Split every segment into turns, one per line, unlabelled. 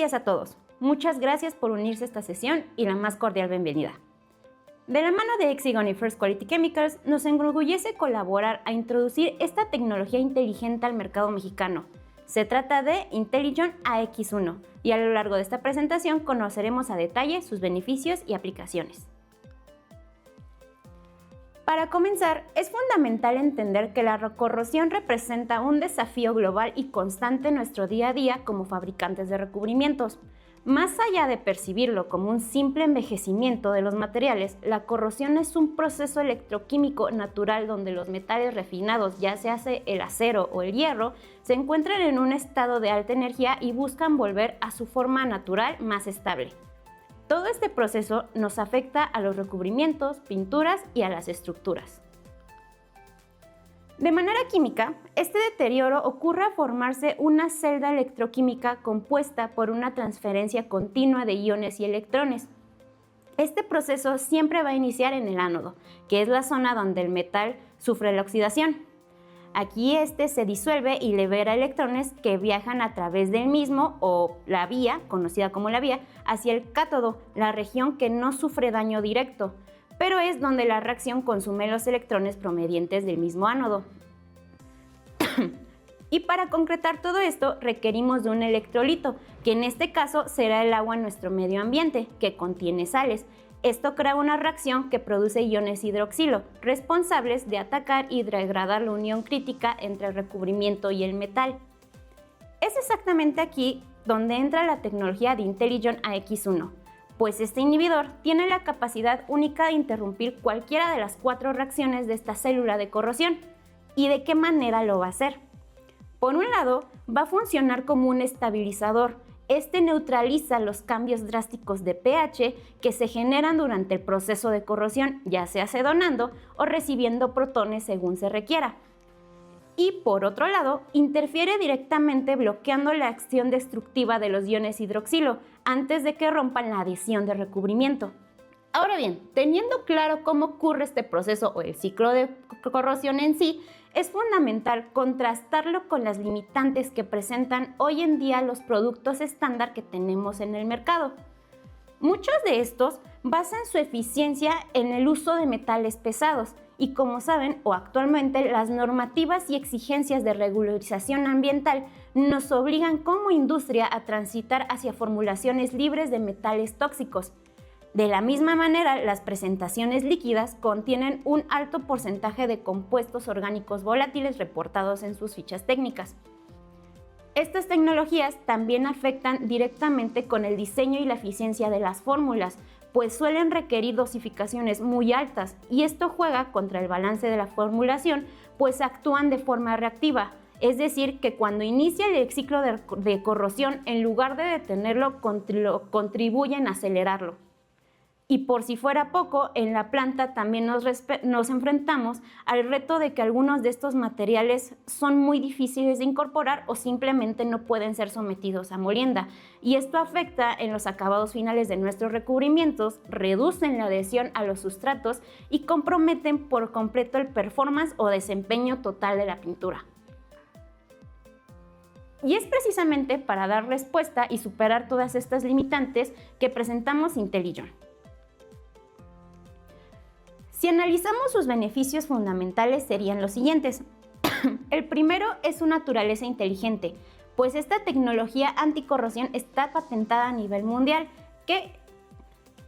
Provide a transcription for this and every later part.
días a todos. Muchas gracias por unirse a esta sesión y la más cordial bienvenida. De la mano de Hexagon y First Quality Chemicals, nos enorgullece colaborar a introducir esta tecnología inteligente al mercado mexicano. Se trata de Intelligon AX1 y a lo largo de esta presentación conoceremos a detalle sus beneficios y aplicaciones. Para comenzar, es fundamental entender que la corrosión representa un desafío global y constante en nuestro día a día como fabricantes de recubrimientos. Más allá de percibirlo como un simple envejecimiento de los materiales, la corrosión es un proceso electroquímico natural donde los metales refinados, ya sea el acero o el hierro, se encuentran en un estado de alta energía y buscan volver a su forma natural más estable. Todo este proceso nos afecta a los recubrimientos, pinturas y a las estructuras. De manera química, este deterioro ocurre al formarse una celda electroquímica compuesta por una transferencia continua de iones y electrones. Este proceso siempre va a iniciar en el ánodo, que es la zona donde el metal sufre la oxidación. Aquí este se disuelve y libera electrones que viajan a través del mismo o la vía, conocida como la vía, hacia el cátodo, la región que no sufre daño directo, pero es donde la reacción consume los electrones provenientes del mismo ánodo. Y para concretar todo esto requerimos de un electrolito, que en este caso será el agua en nuestro medio ambiente, que contiene sales. Esto crea una reacción que produce iones hidroxilo, responsables de atacar y degradar la unión crítica entre el recubrimiento y el metal. Es exactamente aquí donde entra la tecnología de Intelligon AX1, pues este inhibidor tiene la capacidad única de interrumpir cualquiera de las 4 reacciones de esta célula de corrosión. ¿Y de qué manera lo va a hacer? Por un lado, va a funcionar como un estabilizador. Este neutraliza los cambios drásticos de pH que se generan durante el proceso de corrosión, ya sea donando o recibiendo protones según se requiera. Y por otro lado, interfiere directamente bloqueando la acción destructiva de los iones hidroxilo antes de que rompan la adhesión de recubrimiento. Ahora bien, teniendo claro cómo ocurre este proceso o el ciclo de corrosión en sí, es fundamental contrastarlo con las limitantes que presentan hoy en día los productos estándar que tenemos en el mercado. Muchos de estos basan su eficiencia en el uso de metales pesados y, como saben, o actualmente las normativas y exigencias de regularización ambiental nos obligan como industria a transitar hacia formulaciones libres de metales tóxicos. De la misma manera, las presentaciones líquidas contienen un alto porcentaje de compuestos orgánicos volátiles reportados en sus fichas técnicas. Estas tecnologías también afectan directamente con el diseño y la eficiencia de las fórmulas, pues suelen requerir dosificaciones muy altas y esto juega contra el balance de la formulación, pues actúan de forma reactiva. Es decir, que cuando inicia el ciclo de corrosión, en lugar de detenerlo, contribuyen a acelerarlo. Y por si fuera poco, en la planta también nos enfrentamos al reto de que algunos de estos materiales son muy difíciles de incorporar o simplemente no pueden ser sometidos a molienda. Y esto afecta en los acabados finales de nuestros recubrimientos, reducen la adhesión a los sustratos y comprometen por completo el performance o desempeño total de la pintura. Y es precisamente para dar respuesta y superar todas estas limitantes que presentamos Intelligon. Si analizamos sus beneficios fundamentales serían los siguientes. El primero es su naturaleza inteligente, pues esta tecnología anticorrosión está patentada a nivel mundial, que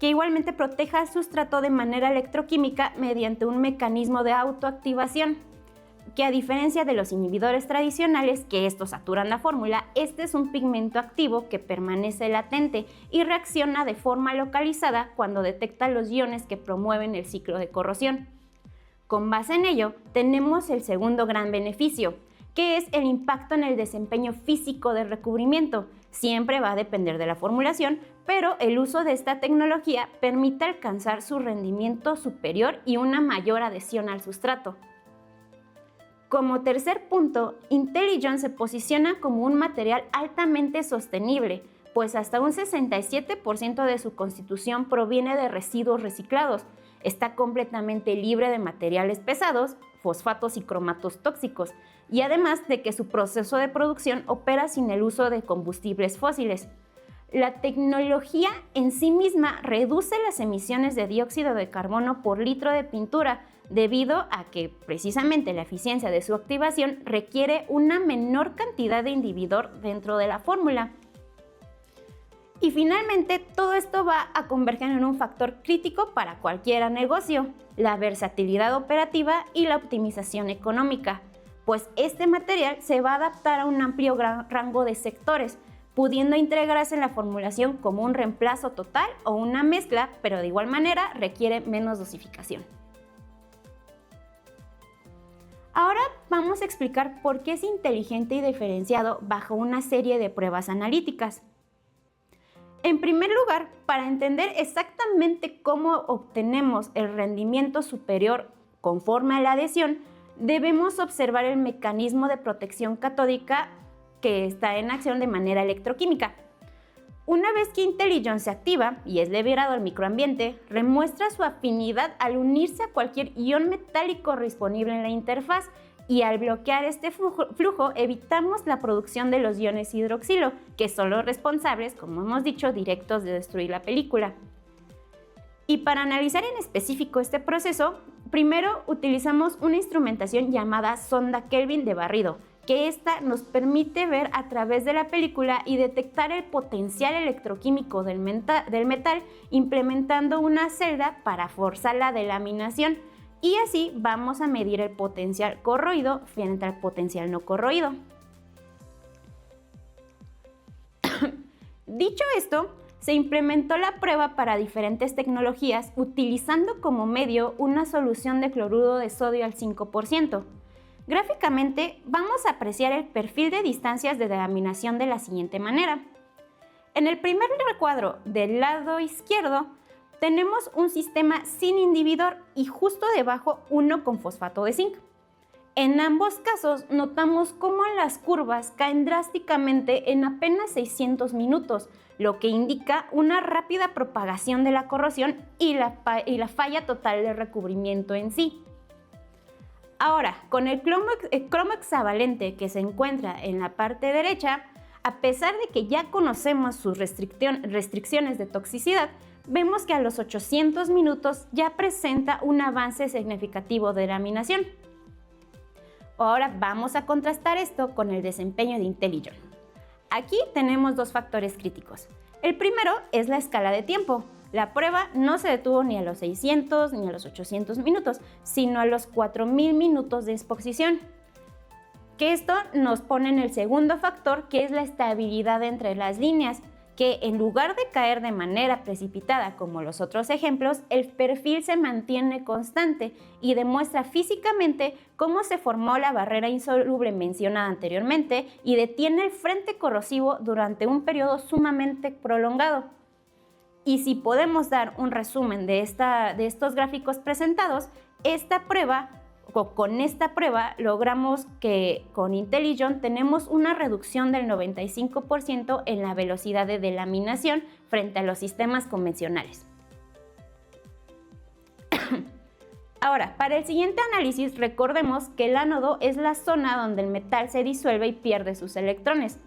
igualmente protege al sustrato de manera electroquímica mediante un mecanismo de autoactivación, que a diferencia de los inhibidores tradicionales, que estos saturan la fórmula, este es un pigmento activo que permanece latente y reacciona de forma localizada cuando detecta los iones que promueven el ciclo de corrosión. Con base en ello, tenemos el segundo gran beneficio, que es el impacto en el desempeño físico del recubrimiento. Siempre va a depender de la formulación, pero el uso de esta tecnología permite alcanzar su rendimiento superior y una mayor adhesión al sustrato. Como tercer punto, Intelligon se posiciona como un material altamente sostenible, pues hasta un 67% de su constitución proviene de residuos reciclados. Está completamente libre de materiales pesados, fosfatos y cromatos tóxicos, y además de que su proceso de producción opera sin el uso de combustibles fósiles. La tecnología en sí misma reduce las emisiones de dióxido de carbono por litro de pintura, debido a que precisamente la eficiencia de su activación requiere una menor cantidad de inhibidor dentro de la fórmula. Y finalmente, todo esto va a converger en un factor crítico para cualquier negocio: la versatilidad operativa y la optimización económica, pues este material se va a adaptar a un amplio rango de sectores, pudiendo integrarse en la formulación como un reemplazo total o una mezcla, pero de igual manera requiere menos dosificación. Ahora vamos a explicar por qué es inteligente y diferenciado bajo una serie de pruebas analíticas. En primer lugar, para entender exactamente cómo obtenemos el rendimiento superior conforme a la adhesión, debemos observar el mecanismo de protección catódica que está en acción de manera electroquímica. Una vez que IntelliJohn se activa y es liberado al microambiente, remuestra su afinidad al unirse a cualquier ion metálico disponible en la interfaz, y al bloquear este flujo evitamos la producción de los iones hidroxilo, que son los responsables, como hemos dicho, directos de destruir la película. Y para analizar en específico este proceso, primero utilizamos una instrumentación llamada sonda Kelvin de barrido, que esta nos permite ver a través de la película y detectar el potencial electroquímico del metal, implementando una celda para forzar la delaminación, y así vamos a medir el potencial corroído frente al potencial no corroído. Dicho esto, se implementó la prueba para diferentes tecnologías utilizando como medio una solución de cloruro de sodio al 5%. Gráficamente vamos a apreciar el perfil de distancias de delaminación de la siguiente manera. En el primer recuadro del lado izquierdo tenemos un sistema sin inhibidor y justo debajo uno con fosfato de zinc. En ambos casos notamos cómo las curvas caen drásticamente en apenas 600 minutos, lo que indica una rápida propagación de la corrosión y la falla total del recubrimiento en sí. Ahora, con el cromo hexavalente que se encuentra en la parte derecha, a pesar de que ya conocemos sus restricciones de toxicidad, vemos que a los 800 minutos ya presenta un avance significativo de delaminación. Ahora vamos a contrastar esto con el desempeño de IntelliJohn. Aquí tenemos dos factores críticos. El primero es la escala de tiempo. La prueba no se detuvo ni a los 600 ni a los 800 minutos, sino a los 4000 minutos de exposición. Que esto nos pone en el segundo factor, que es la estabilidad entre las líneas, que en lugar de caer de manera precipitada como los otros ejemplos, el perfil se mantiene constante y demuestra físicamente cómo se formó la barrera insoluble mencionada anteriormente y detiene el frente corrosivo durante un periodo sumamente prolongado. Y si podemos dar un resumen de estos gráficos presentados, con esta prueba logramos que con IntelliJohn tenemos una reducción del 95% en la velocidad de delaminación frente a los sistemas convencionales. Ahora, para el siguiente análisis, recordemos que el ánodo es la zona donde el metal se disuelve y pierde sus electrones.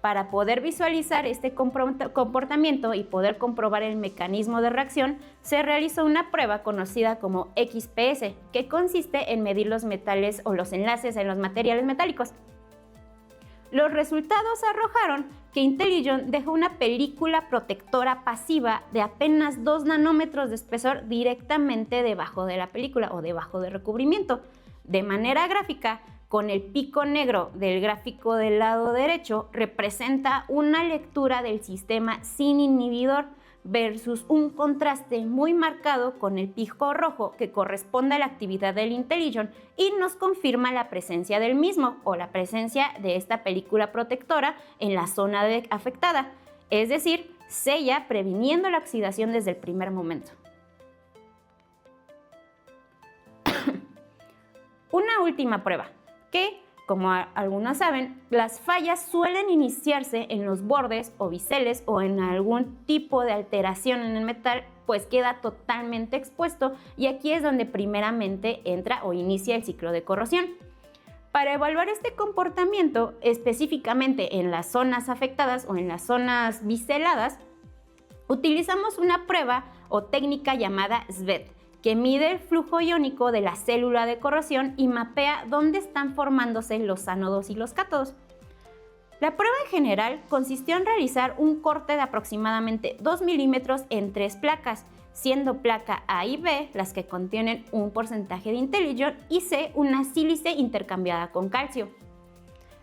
Para poder visualizar este comportamiento y poder comprobar el mecanismo de reacción, se realizó una prueba conocida como XPS, que consiste en medir los metales o los enlaces en los materiales metálicos. Los resultados arrojaron que IntelliJohn dejó una película protectora pasiva de apenas 2 nanómetros de espesor directamente debajo de la película o debajo del recubrimiento. De manera gráfica, con el pico negro del gráfico del lado derecho, representa una lectura del sistema sin inhibidor versus un contraste muy marcado con el pico rojo que corresponde a la actividad del IntelliJohn y nos confirma la presencia del mismo o la presencia de esta película protectora en la zona afectada, es decir, sella previniendo la oxidación desde el primer momento. Una última prueba, que, como algunos saben, las fallas suelen iniciarse en los bordes o biseles o en algún tipo de alteración en el metal, pues queda totalmente expuesto y aquí es donde primeramente entra o inicia el ciclo de corrosión. Para evaluar este comportamiento, específicamente en las zonas afectadas o en las zonas biseladas, utilizamos una prueba o técnica llamada SVET, que mide el flujo iónico de la célula de corrosión y mapea dónde están formándose los ánodos y los cátodos. La prueba en general consistió en realizar un corte de aproximadamente 2 milímetros en 3 placas, siendo placa A y B las que contienen un porcentaje de IntelliJohn y C una sílice intercambiada con calcio.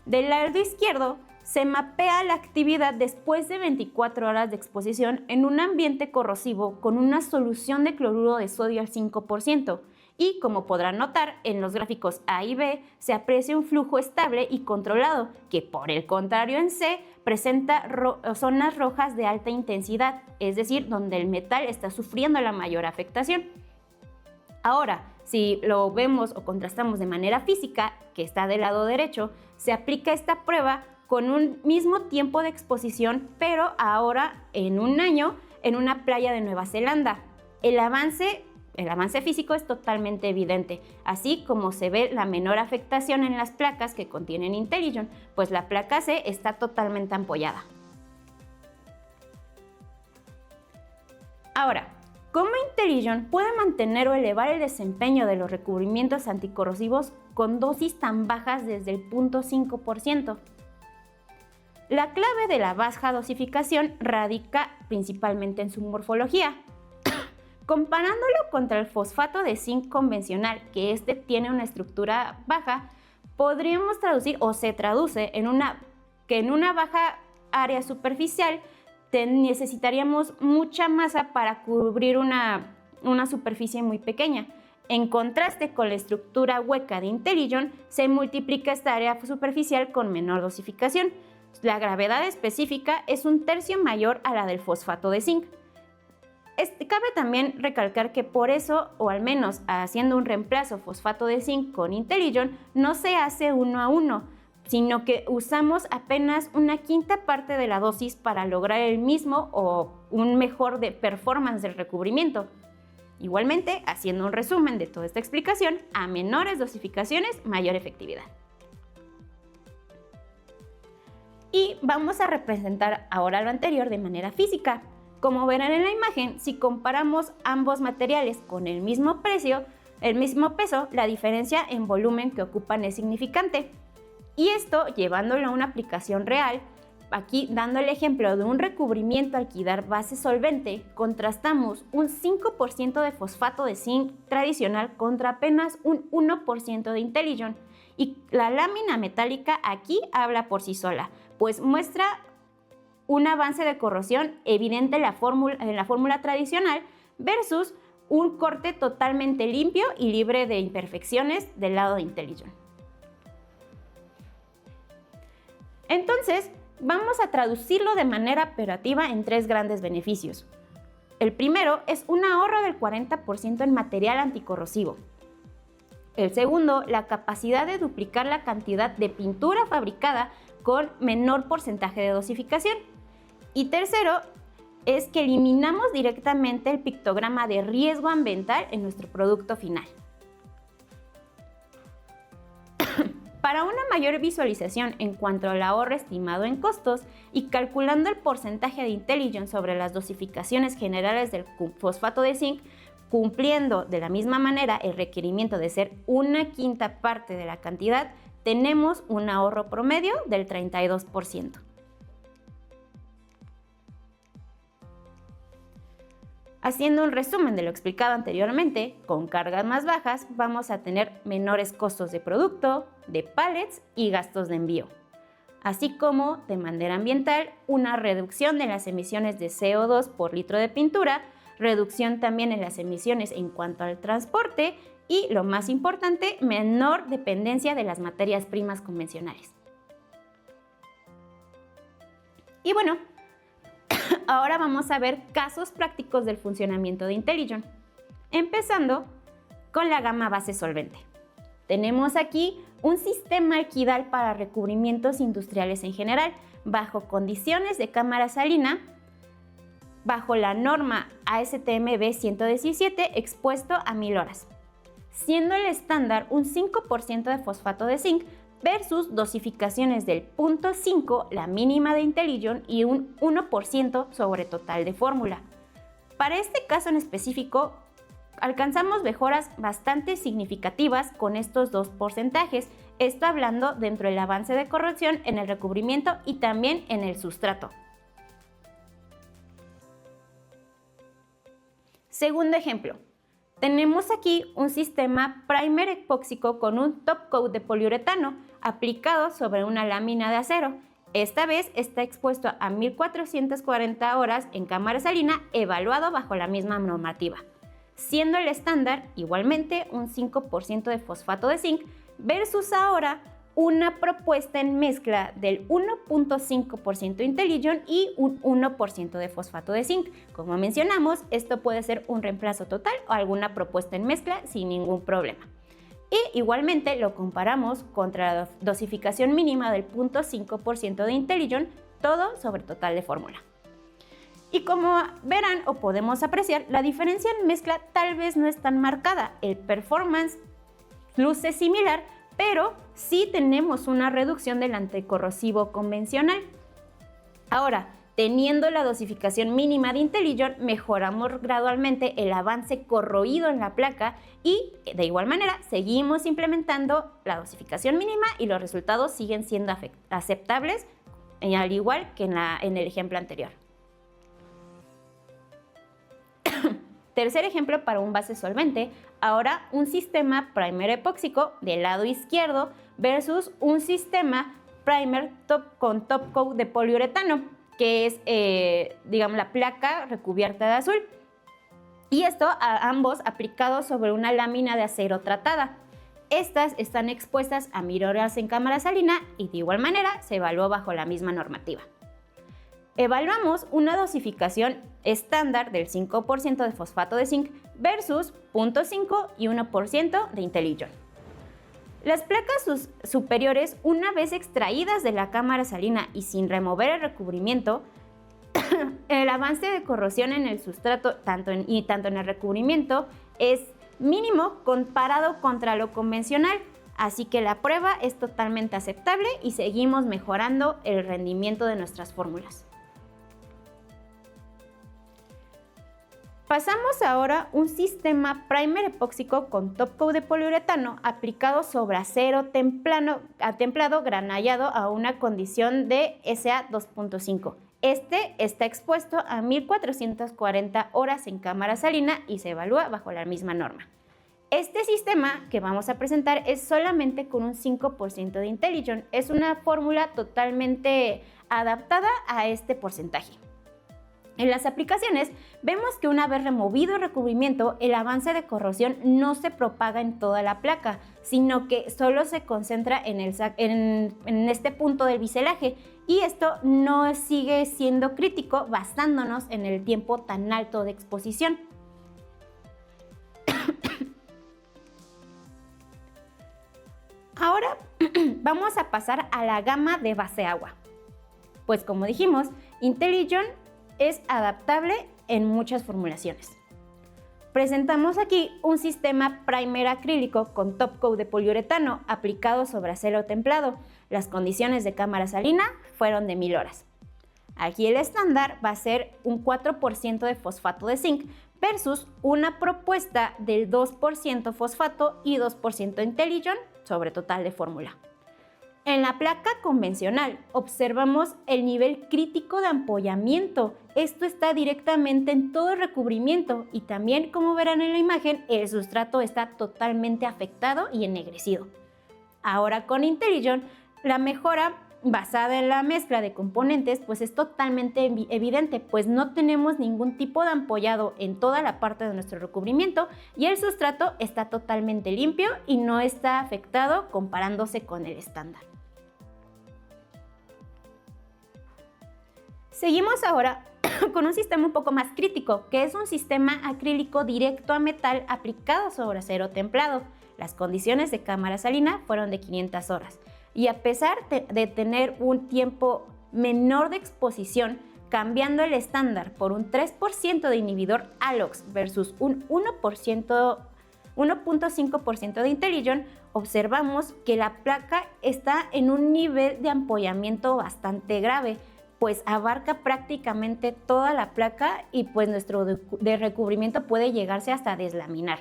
Del lado izquierdo se mapea la actividad después de 24 horas de exposición en un ambiente corrosivo con una solución de cloruro de sodio al 5%. Y como podrán notar, en los gráficos A y B se aprecia un flujo estable y controlado, que por el contrario en C presenta zonas rojas de alta intensidad, es decir, donde el metal está sufriendo la mayor afectación. Ahora, si lo vemos o contrastamos de manera física, que está del lado derecho, se aplica esta prueba con un mismo tiempo de exposición, pero ahora en un año en una playa de Nueva Zelanda. El avance físico es totalmente evidente, así como se ve la menor afectación en las placas que contienen IntelliJohn, pues la placa C está totalmente ampollada. Ahora, ¿cómo IntelliJohn puede mantener o elevar el desempeño de los recubrimientos anticorrosivos con dosis tan bajas desde el 0.5%? La clave de la baja dosificación radica principalmente en su morfología. Comparándolo contra el fosfato de zinc convencional, que tiene una estructura baja, podríamos traducir o se traduce que en una baja área superficial necesitaríamos mucha masa para cubrir una superficie muy pequeña. En contraste con la estructura hueca de IntelliJohn, se multiplica esta área superficial con menor dosificación. La gravedad específica es 1/3 mayor a la del fosfato de zinc. Cabe también recalcar que por eso, o al menos haciendo un reemplazo fosfato de zinc con IntelliJohn, no se hace 1 a 1, sino que usamos apenas 1/5 parte de la dosis para lograr el mismo o un mejor performance del recubrimiento. Igualmente, haciendo un resumen de toda esta explicación, a menores dosificaciones, mayor efectividad. Y vamos a representar ahora lo anterior de manera física. Como verán en la imagen, si comparamos ambos materiales con el mismo peso, la diferencia en volumen que ocupan es significante. Y esto, llevándolo a una aplicación real, aquí dando el ejemplo de un recubrimiento alquidar base solvente, contrastamos un 5% de fosfato de zinc tradicional contra apenas un 1% de IntelliJohn. Y la lámina metálica aquí habla por sí sola, pues muestra un avance de corrosión evidente en la fórmula tradicional versus un corte totalmente limpio y libre de imperfecciones del lado de IntelliJohn. Entonces, vamos a traducirlo de manera operativa en 3 grandes beneficios. El primero es un ahorro del 40% en material anticorrosivo. El segundo, la capacidad de duplicar la cantidad de pintura fabricada con menor porcentaje de dosificación. Y tercero, es que eliminamos directamente el pictograma de riesgo ambiental en nuestro producto final. Para una mayor visualización en cuanto al ahorro estimado en costos y calculando el porcentaje de IntelliJohn sobre las dosificaciones generales del fosfato de zinc, cumpliendo de la misma manera el requerimiento de ser 1/5 parte de la cantidad, tenemos un ahorro promedio del 32%. Haciendo un resumen de lo explicado anteriormente, con cargas más bajas vamos a tener menores costos de producto, de pallets y gastos de envío, así como de manera ambiental una reducción de las emisiones de CO2 por litro de pintura, reducción también en las emisiones en cuanto al transporte y, lo más importante, menor dependencia de las materias primas convencionales. Y bueno, ahora vamos a ver casos prácticos del funcionamiento de IntelliJohn, empezando con la gama base solvente. Tenemos aquí un sistema alquidal para recubrimientos industriales en general, bajo condiciones de cámara salina, bajo la norma ASTM B117 expuesto a 1000 horas, siendo el estándar un 5% de fosfato de zinc versus dosificaciones del 0.5, la mínima de Intelligon, y un 1% sobre total de fórmula. Para este caso en específico, alcanzamos mejoras bastante significativas con estos dos porcentajes, esto hablando dentro del avance de corrosión en el recubrimiento y también en el sustrato. Segundo ejemplo, tenemos aquí un sistema primer epóxico con un top coat de poliuretano aplicado sobre una lámina de acero. Esta vez está expuesto a 1440 horas en cámara salina, evaluado bajo la misma normativa, siendo el estándar igualmente un 5% de fosfato de zinc versus ahora una propuesta en mezcla del 1.5% Intelligon y un 1% de fosfato de zinc. Como mencionamos, esto puede ser un reemplazo total o alguna propuesta en mezcla sin ningún problema. Y igualmente lo comparamos contra la dosificación mínima del 0.5% de Intelligon, todo sobre total de fórmula. Y como verán o podemos apreciar, la diferencia en mezcla tal vez no es tan marcada. El performance luce similar, pero sí tenemos una reducción del anticorrosivo convencional. Ahora, teniendo la dosificación mínima de Intelligon, mejoramos gradualmente el avance corroído en la placa y, de igual manera, seguimos implementando la dosificación mínima y los resultados siguen siendo aceptables, al igual que en el ejemplo anterior. Tercer ejemplo para un base solvente, ahora un sistema primer epóxico del lado izquierdo versus un sistema primer con top coat de poliuretano, que es, digamos, la placa recubierta de azul. Y esto a ambos aplicados sobre una lámina de acero tratada. Estas están expuestas a 1000 horas en cámara salina y de igual manera se evaluó bajo la misma normativa. Evaluamos una dosificación estándar del 5% de fosfato de zinc versus 0.5 y 1% de Intelligon. Las placas superiores, una vez extraídas de la cámara salina y sin remover el recubrimiento, el avance de corrosión en el sustrato tanto en el recubrimiento es mínimo comparado contra lo convencional, así que la prueba es totalmente aceptable y seguimos mejorando el rendimiento de nuestras fórmulas. Pasamos ahora a un sistema primer epóxico con top coat de poliuretano aplicado sobre acero templado granallado a una condición de SA 2.5. Este está expuesto a 1440 horas en cámara salina y se evalúa bajo la misma norma. Este sistema que vamos a presentar es solamente con un 5% de Intelligon. Es una fórmula totalmente adaptada a este porcentaje. En las aplicaciones vemos que una vez removido el recubrimiento, el avance de corrosión no se propaga en toda la placa, sino que solo se concentra en este punto del biselaje, y esto no sigue siendo crítico basándonos en el tiempo tan alto de exposición. Ahora vamos a pasar a la gama de base agua. Pues como dijimos, Intelligon es adaptable en muchas formulaciones. Presentamos aquí un sistema primer acrílico con top coat de poliuretano aplicado sobre acero templado. Las condiciones de cámara salina fueron de 1000 horas. Aquí el estándar va a ser un 4% de fosfato de zinc versus una propuesta del 2% fosfato y 2% Intelligon sobre total de fórmula. En la placa convencional observamos el nivel crítico de ampollamiento. Esto está directamente en todo el recubrimiento y también, como verán en la imagen, el sustrato está totalmente afectado y ennegrecido. Ahora con Intelligon, la mejora basada en la mezcla de componentes pues es totalmente evidente, pues no tenemos ningún tipo de ampollado en toda la parte de nuestro recubrimiento y el sustrato está totalmente limpio y no está afectado comparándose con el estándar. Seguimos ahora con un sistema un poco más crítico, que es un sistema acrílico directo a metal aplicado sobre acero templado. Las condiciones de cámara salina fueron de 500 horas. Y a pesar de tener un tiempo menor de exposición, cambiando el estándar por un 3% de inhibidor ALOX versus un 1.5% de Intelligon, observamos que la placa está en un nivel de ampollamiento bastante grave, pues abarca prácticamente toda la placa y pues nuestro de recubrimiento puede llegarse hasta deslaminar.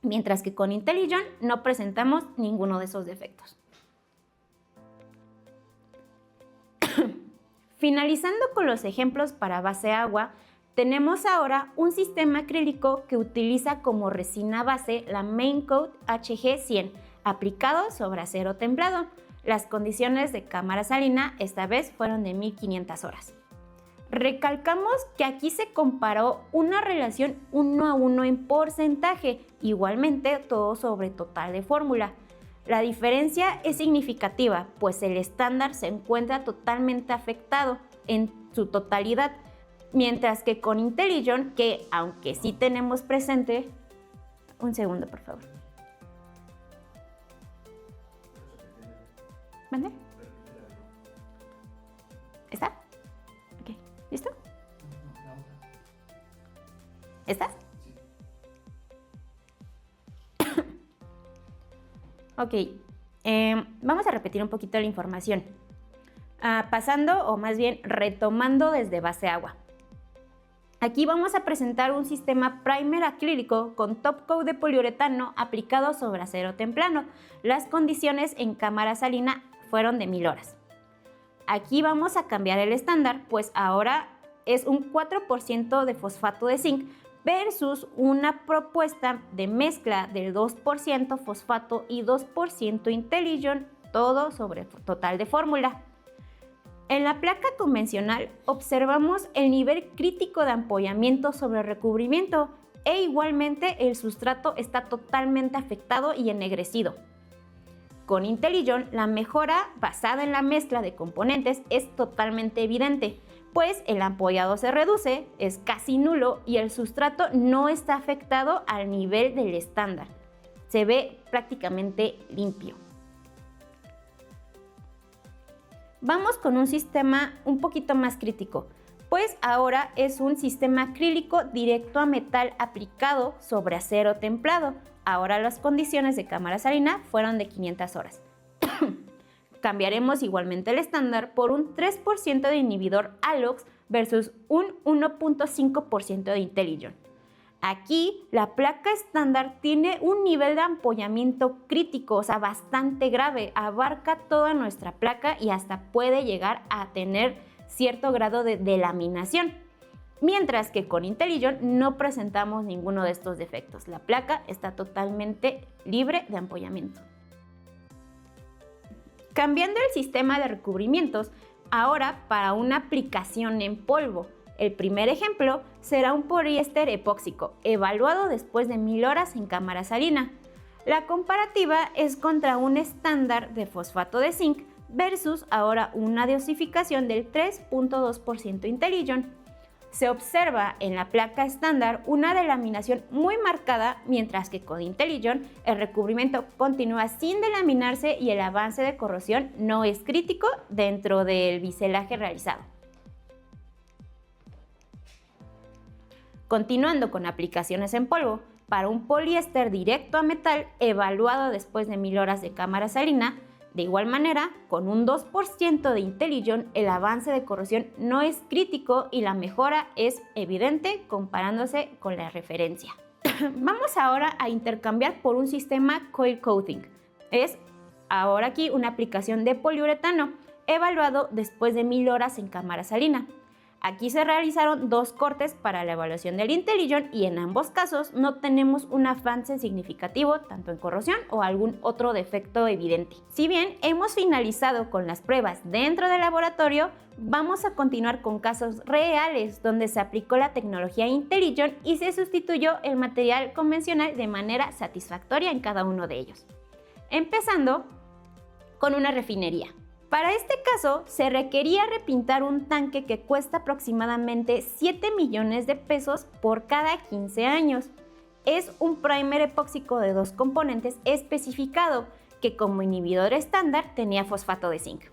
Mientras que con IntelliJohn no presentamos ninguno de esos defectos. Finalizando con los ejemplos para base agua, tenemos ahora un sistema acrílico que utiliza como resina base la Main Coat HG100 aplicado sobre acero templado. Las condiciones de cámara salina esta vez fueron de 1500 horas. Recalcamos que aquí se comparó una relación 1:1 en porcentaje, igualmente todo sobre total de fórmula. La diferencia es significativa, pues el estándar se encuentra totalmente afectado en su totalidad, mientras que con IntelliJohn, que aunque sí tenemos presente... Un segundo, por favor. ¿Mande? ¿Está? Ok, ¿listo? ¿Estás? Ok, vamos a repetir un poquito la información. Pasando, o más bien retomando desde base agua. Aquí vamos a presentar un sistema primer acrílico con top coat de poliuretano aplicado sobre acero templado. Las condiciones en cámara salina fueron de 1000 horas. Aquí vamos a cambiar el estándar, pues ahora es un 4% de fosfato de zinc versus una propuesta de mezcla del 2% fosfato y 2% IntelliJohn, todo sobre total de fórmula. En la placa convencional observamos el nivel crítico de ampollamiento sobre recubrimiento e igualmente el sustrato está totalmente afectado y ennegrecido. Con IntelliJohn la mejora basada en la mezcla de componentes es totalmente evidente, pues el ampollado se reduce, es casi nulo y el sustrato no está afectado al nivel del estándar. Se ve prácticamente limpio. Vamos con un sistema un poquito más crítico, pues ahora es un sistema acrílico directo a metal aplicado sobre acero templado. Ahora las condiciones de cámara salina fueron de 500 horas. Cambiaremos igualmente el estándar por un 3% de inhibidor Alox versus un 1.5% de IntelliJohn. Aquí la placa estándar tiene un nivel de ampollamiento crítico, o sea, bastante grave, abarca toda nuestra placa y hasta puede llegar a tener cierto grado de delaminación. Mientras que con IntelliJohn no presentamos ninguno de estos defectos. La placa está totalmente libre de ampollamiento. Cambiando el sistema de recubrimientos, ahora para una aplicación en polvo. El primer ejemplo será un poliéster epóxico, evaluado después de 1000 horas en cámara salina. La comparativa es contra un estándar de fosfato de zinc versus ahora una dosificación del 3.2% IntelliJohn. Se observa en la placa estándar una delaminación muy marcada, mientras que con IntelliJohn el recubrimiento continúa sin delaminarse y el avance de corrosión no es crítico dentro del biselaje realizado. Continuando con aplicaciones en polvo, para un poliéster directo a metal evaluado después de 1000 horas de cámara salina, de igual manera, con un 2% de IntelliJohn, el avance de corrosión no es crítico y la mejora es evidente comparándose con la referencia. Vamos ahora a intercambiar por un sistema coil coating. Es ahora aquí una aplicación de poliuretano evaluado después de 1000 horas en cámara salina. Aquí se realizaron 2 cortes para la evaluación del IntelliJohn y en ambos casos no tenemos un avance significativo tanto en corrosión o algún otro defecto evidente. Si bien hemos finalizado con las pruebas dentro del laboratorio, vamos a continuar con casos reales donde se aplicó la tecnología IntelliJohn y se sustituyó el material convencional de manera satisfactoria en cada uno de ellos. Empezando con una refinería. Para este caso, se requería repintar un tanque que cuesta aproximadamente 7 millones de pesos por cada 15 años. Es un primer epóxico de 2 componentes especificado, que como inhibidor estándar tenía fosfato de zinc.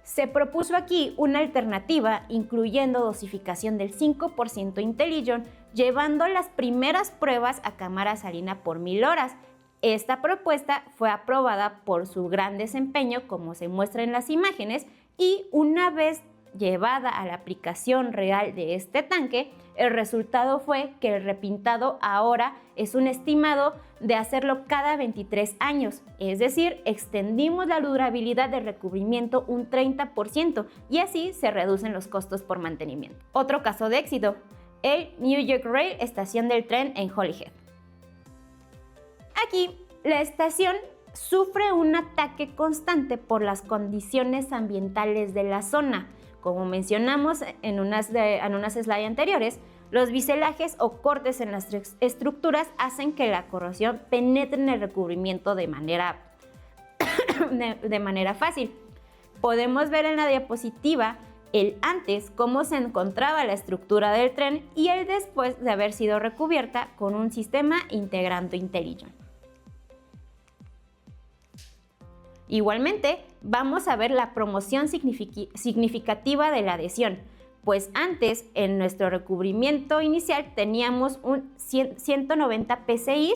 Se propuso aquí una alternativa incluyendo dosificación del 5% IntelliJohn, llevando las primeras pruebas a cámara salina por 1000 horas, Esta propuesta fue aprobada por su gran desempeño, como se muestra en las imágenes, y una vez llevada a la aplicación real de este tanque, el resultado fue que el repintado ahora es un estimado de hacerlo cada 23 años, es decir, extendimos la durabilidad de recubrimiento un 30% y así se reducen los costos por mantenimiento. Otro caso de éxito, el New York Rail, estación del tren en Holyhead. Aquí, la estación sufre un ataque constante por las condiciones ambientales de la zona. Como mencionamos en unas slides anteriores, los biselajes o cortes en las estructuras hacen que la corrosión penetre en el recubrimiento de manera fácil. Podemos ver en la diapositiva el antes cómo se encontraba la estructura del tren y el después de haber sido recubierta con un sistema integrando IntelliJoin. Igualmente, vamos a ver la promoción significativa de la adhesión, pues antes en nuestro recubrimiento inicial teníamos un 190 PSI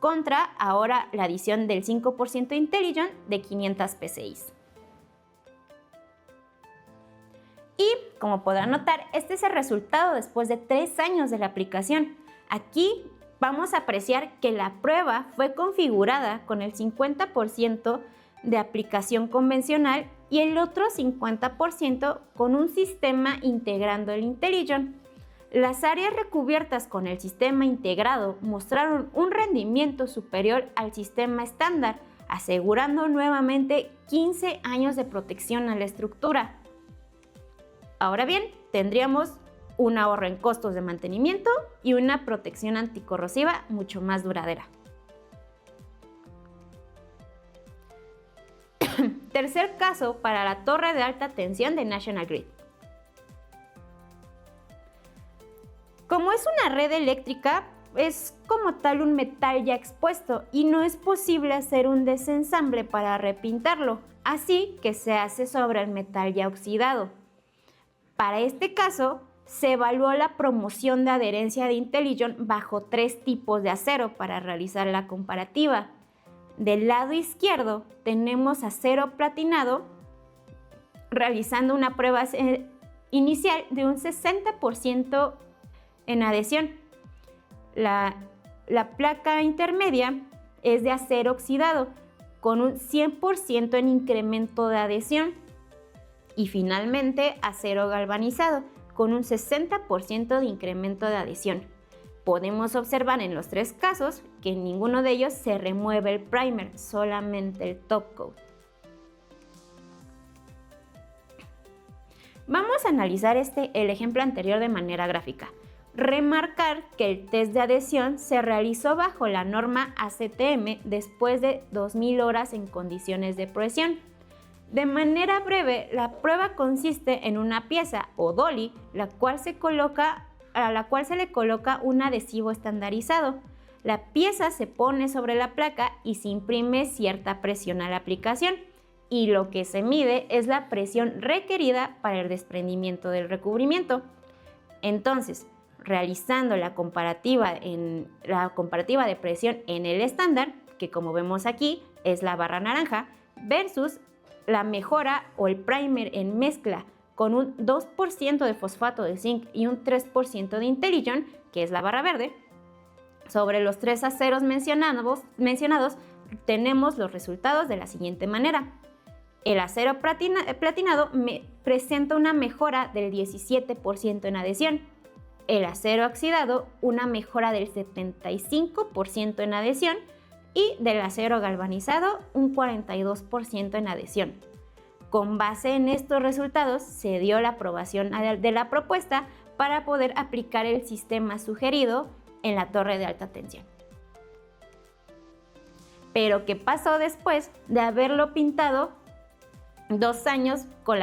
contra ahora la adición del 5% de IntelliJoin de 500 PSI. Y como podrán notar, este es el resultado después de 3 años de la aplicación. Aquí vamos a apreciar que la prueba fue configurada con el 50% de aplicación convencional y el otro 50% con un sistema integrando el IntelliJoin. Las áreas recubiertas con el sistema integrado mostraron un rendimiento superior al sistema estándar, asegurando nuevamente 15 años de protección a la estructura. Ahora bien, tendríamos un ahorro en costos de mantenimiento y una protección anticorrosiva mucho más duradera. Tercer caso para la torre de alta tensión de National Grid. Como es una red eléctrica, es como tal un metal ya expuesto y no es posible hacer un desensamble para repintarlo, así que se hace sobre el metal ya oxidado. Para este caso, se evaluó la promoción de adherencia de IntelliJoin bajo 3 tipos de acero para realizar la comparativa. Del lado izquierdo tenemos acero platinado realizando una prueba inicial de un 60% en adhesión. La placa intermedia es de acero oxidado con un 100% en incremento de adhesión. Y finalmente acero galvanizado con un 60% de incremento de adhesión. Podemos observar en los 3 casos que en ninguno de ellos se remueve el primer, solamente el top coat. Vamos a analizar el ejemplo anterior de manera gráfica. Remarcar que el test de adhesión se realizó bajo la norma ACTM después de 2000 horas en condiciones de presión. De manera breve, la prueba consiste en una pieza o dolly, a la cual se le coloca un adhesivo estandarizado. La pieza se pone sobre la placa y se imprime cierta presión a la aplicación, y lo que se mide es la presión requerida para el desprendimiento del recubrimiento. Entonces, realizando la comparativa de presión en el estándar, que como vemos aquí es la barra naranja, versus la mejora o el primer en mezcla con un 2% de fosfato de zinc y un 3% de IntelliJoin, que es la barra verde, sobre los 3 aceros mencionados tenemos los resultados de la siguiente manera. El acero platinado presenta una mejora del 17% en adhesión. El acero oxidado una mejora del 75% en adhesión y del acero galvanizado un 42% en adhesión. Con base en estos resultados se dio la aprobación de la propuesta para poder aplicar el sistema sugerido en la torre de alta tensión. Pero ¿qué pasó después de haberlo pintado 2 años con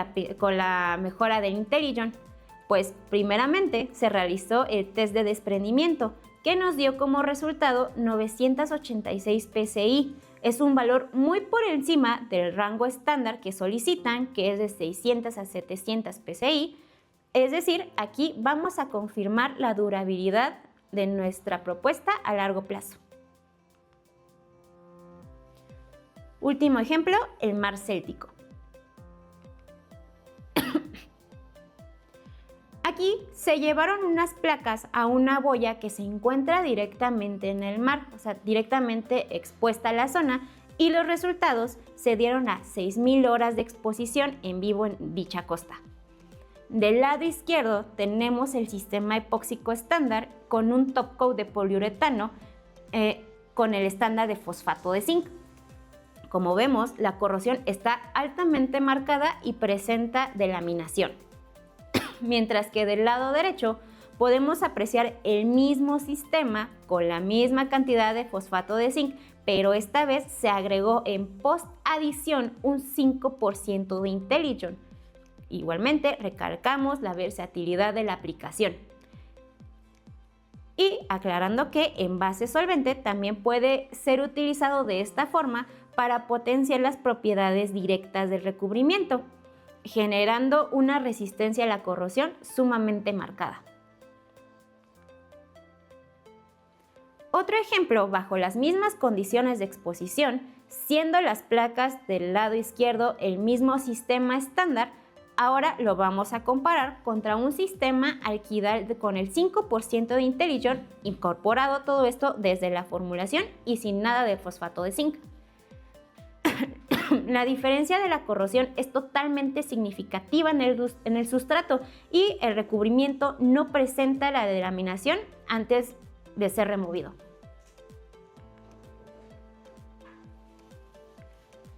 la mejora del IntelliJoin? Pues primeramente se realizó el test de desprendimiento, que nos dio como resultado 986 PSI. Es un valor muy por encima del rango estándar que solicitan, que es de 600 a 700 PSI. Es decir, aquí vamos a confirmar la durabilidad de nuestra propuesta a largo plazo. Último ejemplo, el mar Céltico. Aquí se llevaron unas placas a una boya que se encuentra directamente en el mar, o sea, directamente expuesta a la zona, y los resultados se dieron a 6.000 horas de exposición en vivo en dicha costa. Del lado izquierdo tenemos el sistema epóxico estándar con un top coat de poliuretano con el estándar de fosfato de zinc. Como vemos, la corrosión está altamente marcada y presenta delaminación. Mientras que del lado derecho podemos apreciar el mismo sistema con la misma cantidad de fosfato de zinc, pero esta vez se agregó en post-adición un 5% de IntelliJohn. Igualmente, recalcamos la versatilidad de la aplicación. Y aclarando que envase solvente también puede ser utilizado de esta forma para potenciar las propiedades directas del recubrimiento, generando una resistencia a la corrosión sumamente marcada. Otro ejemplo bajo las mismas condiciones de exposición, siendo las placas del lado izquierdo el mismo sistema estándar, ahora lo vamos a comparar contra un sistema alquidal con el 5% de IntelliJohn, incorporado todo esto desde la formulación y sin nada de fosfato de zinc. La diferencia de la corrosión es totalmente significativa en el sustrato y el recubrimiento no presenta la delaminación antes de ser removido.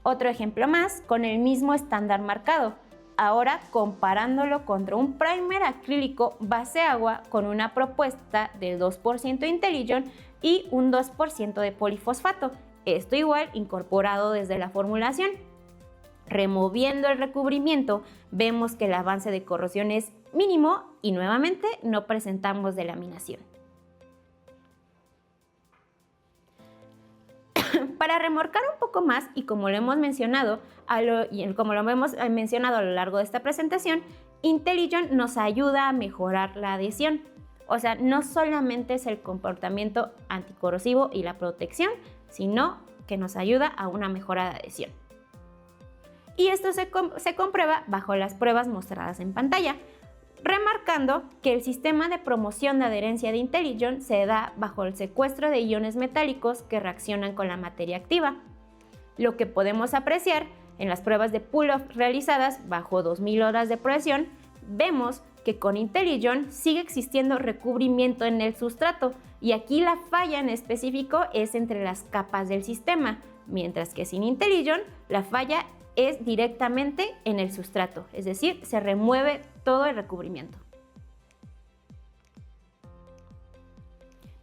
Otro ejemplo más con el mismo estándar marcado, ahora comparándolo contra un primer acrílico base agua con una propuesta del 2% de IntelliJohn y un 2% de polifosfato. Esto igual incorporado desde la formulación. Removiendo el recubrimiento, vemos que el avance de corrosión es mínimo y nuevamente no presentamos delaminación. Para remorcar un poco más, y como lo hemos mencionado a lo largo de esta presentación, IntelliJohn nos ayuda a mejorar la adhesión. O sea, no solamente es el comportamiento anticorrosivo y la protección, sino que nos ayuda a una mejora de adhesión. Y esto se comprueba bajo las pruebas mostradas en pantalla, remarcando que el sistema de promoción de adherencia de IntelliJohn se da bajo el secuestro de iones metálicos que reaccionan con la materia activa. Lo que podemos apreciar en las pruebas de pull-off realizadas bajo 2.000 horas de presión, vemos que con IntelliJohn sigue existiendo recubrimiento en el sustrato y aquí la falla en específico es entre las capas del sistema, mientras que sin IntelliJohn la falla es directamente en el sustrato, es decir, se remueve todo el recubrimiento.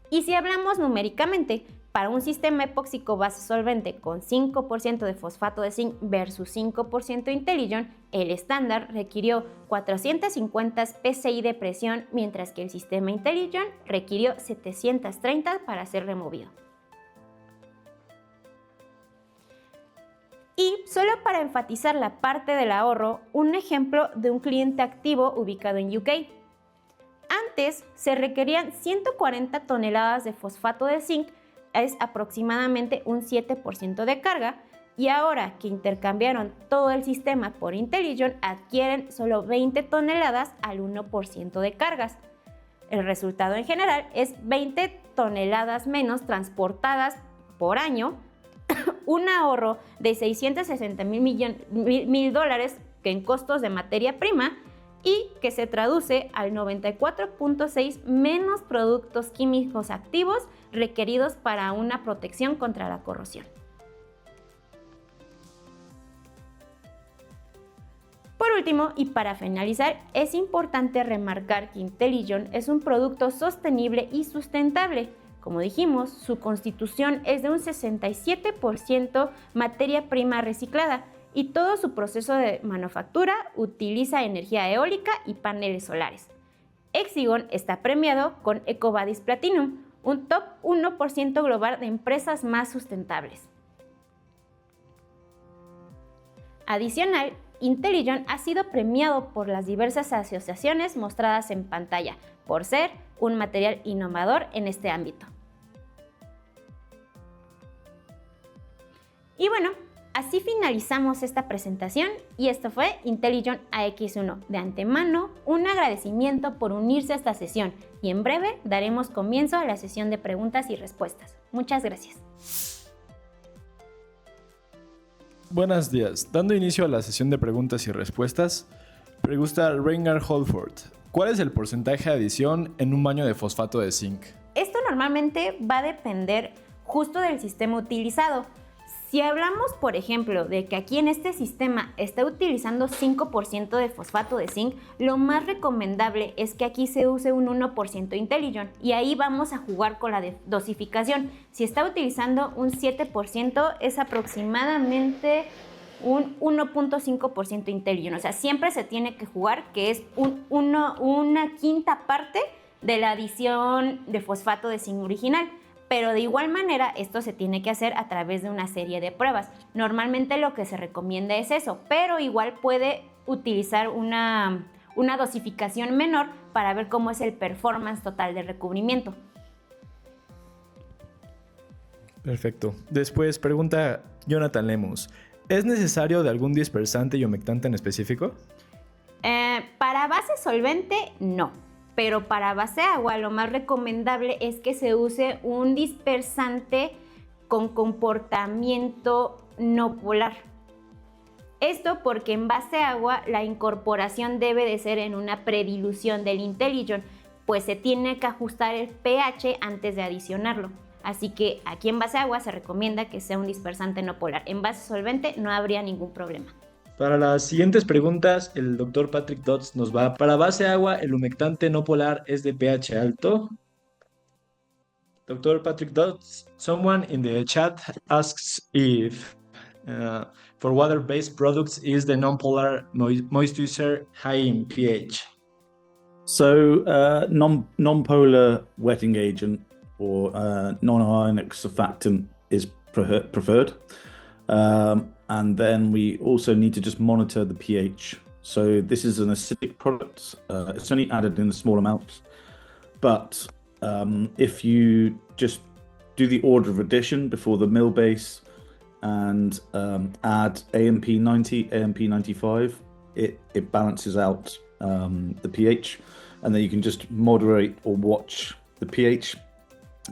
Y si hablamos numéricamente, para un sistema epóxico base solvente con 5% de fosfato de zinc versus 5% de IntelliJohn, el estándar requirió 450 psi de presión, mientras que el sistema IntelliJohn requirió 730 para ser removido. Y solo para enfatizar la parte del ahorro, un ejemplo de un cliente activo ubicado en UK. Antes se requerían 140 toneladas de fosfato de zinc, es aproximadamente un 7% de carga, y ahora que intercambiaron todo el sistema por IntelliJohn adquieren solo 20 toneladas al 1% de cargas. El resultado en general es 20 toneladas menos transportadas por año, un ahorro de 660.000 dólares en costos de materia prima y que se traduce al 94.6 menos productos químicos activos requeridos para una protección contra la corrosión. Por último, y para finalizar, es importante remarcar que IntelliJohn es un producto sostenible y sustentable. Como dijimos, su constitución es de un 67% materia prima reciclada y todo su proceso de manufactura utiliza energía eólica y paneles solares. Hexagon está premiado con EcoVadis Platinum, un top 1% global de empresas más sustentables. Adicional, IntelliJohn ha sido premiado por las diversas asociaciones mostradas en pantalla por ser un material innovador en este ámbito. Y bueno, ha Así finalizamos esta presentación y esto fue Intelligon AX1. De antemano, un agradecimiento por unirse a esta sesión y en breve daremos comienzo a la sesión de preguntas y respuestas. Muchas gracias.
Buenos días. Dando inicio a la sesión de preguntas y respuestas, pregunta Reinhard Holford. ¿Cuál es el porcentaje de adición en un baño de fosfato de zinc?
Esto normalmente va a depender justo del sistema utilizado. Si hablamos, por ejemplo, de que aquí en este sistema está utilizando 5% de fosfato de zinc, lo más recomendable es que aquí se use un 1% Intelligon y ahí vamos a jugar con la dosificación. Si está utilizando un 7%, es aproximadamente un 1.5% Intelligon. O sea, siempre se tiene que jugar que es una quinta parte de la adición de fosfato de zinc original. Pero de igual manera esto se tiene que hacer a través de una serie de pruebas. Normalmente lo que se recomienda es eso, pero igual puede utilizar una dosificación menor para ver cómo es el performance total de recubrimiento.
Perfecto. Después pregunta Jonathan Lemus. ¿Es necesario de algún dispersante y humectante en específico?
Para base solvente, no. Pero para base agua lo más recomendable es que se use un dispersante con comportamiento no polar. Esto porque en base agua la incorporación debe de ser en una predilución del Intelligon, pues se tiene que ajustar el pH antes de adicionarlo. Así que aquí en base agua se recomienda que sea un dispersante no polar. En base solvente no habría ningún problema.
Para las siguientes preguntas, el Dr. Patrick Dodds nos va. Para base agua, ¿el humectante no polar es de pH alto? Dr. Patrick Dodds, someone in the chat asks if for water-based products is the non-polar moisturizer high in pH?
So non-polar wetting agent or non-ionic surfactant is preferred. And then we also need to just monitor the pH. So this is an acidic product. It's only added in small amounts. But if you just do the order of addition before the mill base and add AMP 90, AMP 95, it balances out the pH. And then you can just moderate or watch the pH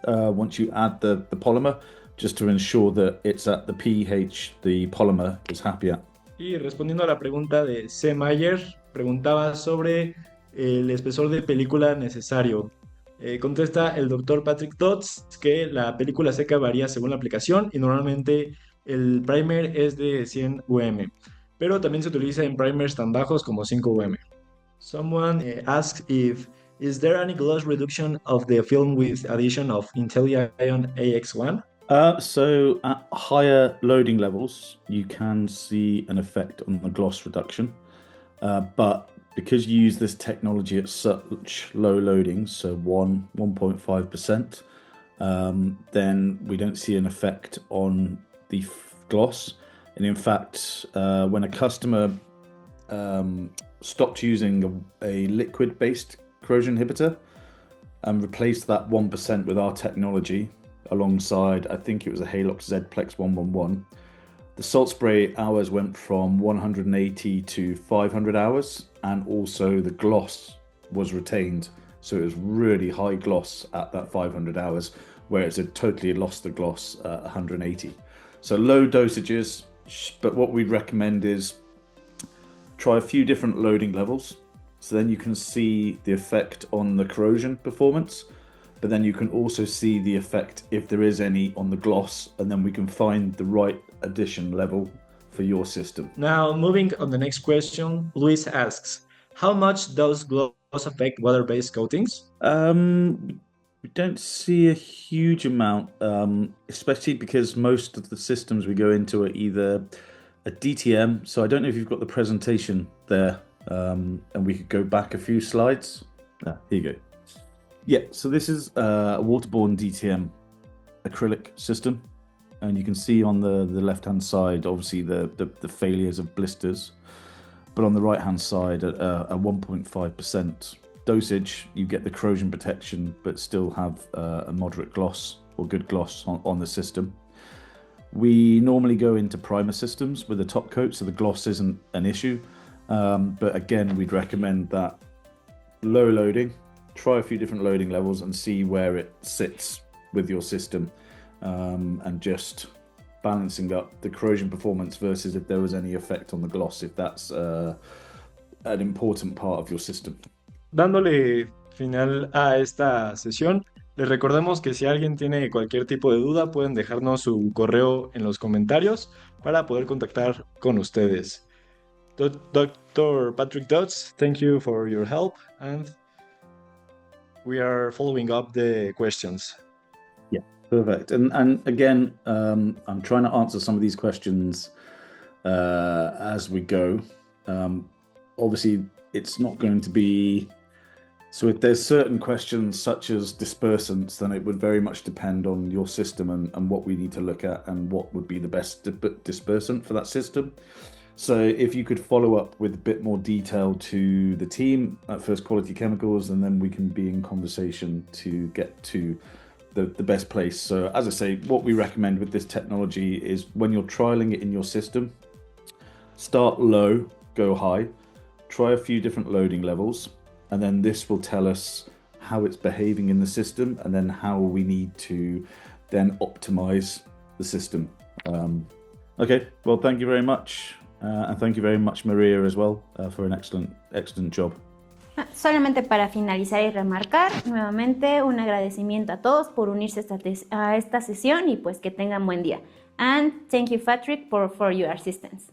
once you add the polymer, just to ensure that it's at the pH the polymer is happy at.
Y respondiendo a la pregunta de C. Mayer, preguntaba sobre el espesor de película necesario. Contesta el Dr. Patrick Dodds que la película seca varía según la aplicación y normalmente el primer es de 100 UM, pero también se utiliza en primers tan bajos como 5 UM. Someone asks if is there any gloss reduction of the film with addition of Intelligon AX1?
So at higher loading levels, you can see an effect on the gloss reduction. But because you use this technology at such low loadings, so 1.5%, then we don't see an effect on the gloss. And in fact, when a customer stopped using a liquid-based corrosion inhibitor and replaced that 1% with our technology, alongside, I think it was a Halox Z-Plex 111, the salt spray hours went from 180 to 500 hours, and also the gloss was retained. So it was really high gloss at that 500 hours, whereas it totally lost the gloss at 180. So low dosages, but what we'd recommend is try a few different loading levels. So then you can see the effect on the corrosion performance, but then you can also see the effect, if there is any, on the gloss, and then we can find the right addition level for your system.
Now, moving on the next question, Luis asks, how much does gloss affect water-based coatings?
We don't see a huge amount, especially because most of the systems we go into are either a DTM. So I don't know if you've got the presentation there, and we could go back a few slides. Here you go. Yeah, so this is a waterborne DTM acrylic system, and you can see on the left-hand side, obviously the failures of blisters, but on the right-hand side, at a 1.5% dosage, you get the corrosion protection, but still have a moderate gloss or good gloss on the system. We normally go into primer systems with the top coat, so the gloss isn't an issue. But again, we'd recommend that low loading, try a few different loading levels and see where it sits with your system, and just balancing up the corrosion performance versus if there was any effect on the gloss, if that's an important part of your system.
Dándole final a esta sesión, les recordamos que si alguien tiene cualquier tipo de duda, pueden dejarnos su correo en los comentarios para poder contactar con ustedes. Dr. Patrick Dodds, thank you for your help, and we are following up the questions.
Yeah, perfect. And again, I'm trying to answer some of these questions as we go. Obviously, it's not going to be... So if there's certain questions such as dispersants, then it would very much depend on your system and what we need to look at and what would be the best dispersant for that system. So if you could follow up with a bit more detail to the team at First Quality Chemicals, and then we can be in conversation to get to the best place. So as I say, what we recommend with this technology is when you're trialing it in your system, start low, go high, try a few different loading levels, and then this will tell us how it's behaving in the system and then how we need to then optimize the system. Okay, well, thank you very much. And thank you very much, Maria, as well, for an excellent job.
Solamente para finalizar y remarcar, nuevamente un agradecimiento a todos por unirse a esta sesión y pues que tengan buen día. And thank you, Patrick, for your assistance.